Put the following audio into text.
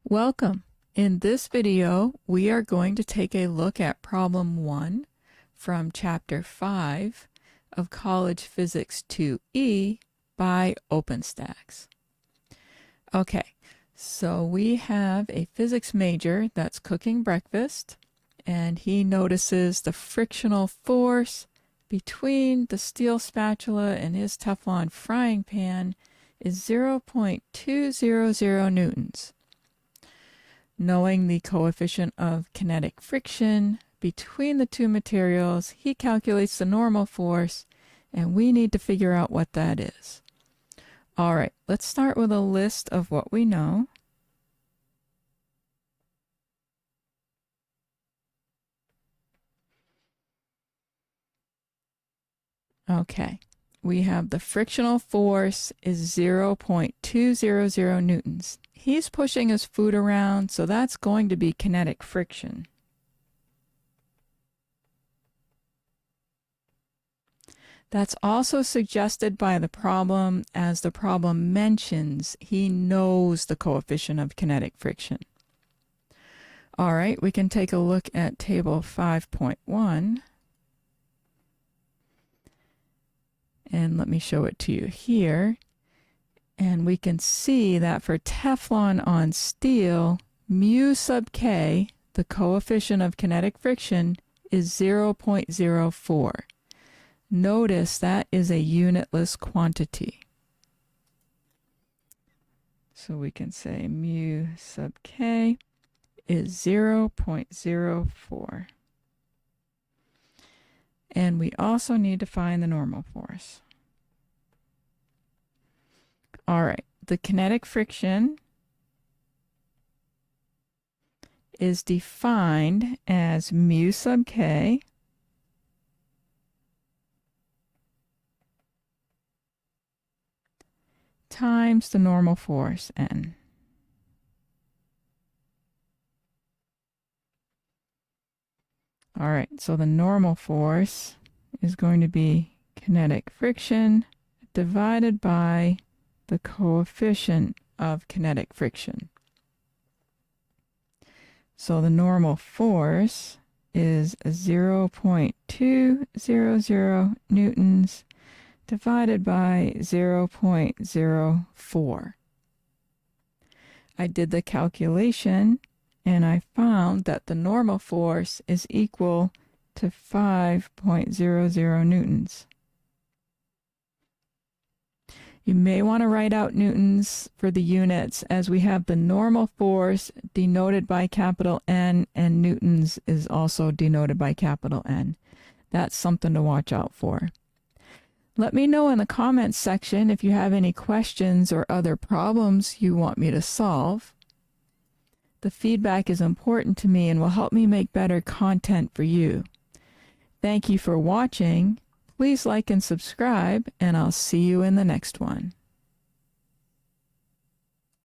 Welcome. In this video, we are going to take a look at problem 1 from chapter 5 of College Physics 2E by Openstax. Okay, so we have a physics major that's cooking breakfast, and he notices the frictional force between the steel spatula and his Teflon frying pan is 0.200 newtons. Knowing the coefficient of kinetic friction between the two materials, he calculates the normal force, and we need to figure out what that is. All right, let's start with a list of what we know. Okay, we have the frictional force is 0.200 newtons. He's pushing his food around, so that's going to be kinetic friction. That's also suggested by the problem, as the problem mentions he knows the coefficient of kinetic friction. All right, we can take a look at table 5.1. And let me show it to you here. And we can see that for Teflon on steel, mu sub k, the coefficient of kinetic friction, is 0.04. Notice that is a unitless quantity. So we can say mu sub k is 0.04. And we also need to find the normal force. All right, the kinetic friction is defined as mu sub k times the normal force, N. All right, so the normal force is going to be kinetic friction divided by the coefficient of kinetic friction. So the normal force is 0.200 newtons divided by 0.04. I did the calculation and I found that the normal force is equal to 5.00 newtons. You may want to write out newtons for the units, as we have the normal force denoted by capital N, and newtons is also denoted by capital N. That's something to watch out for. Let me know in the comments section if you have any questions or other problems you want me to solve. The feedback is important to me and will help me make better content for you. Thank you for watching. Please like and subscribe, and I'll see you in the next one.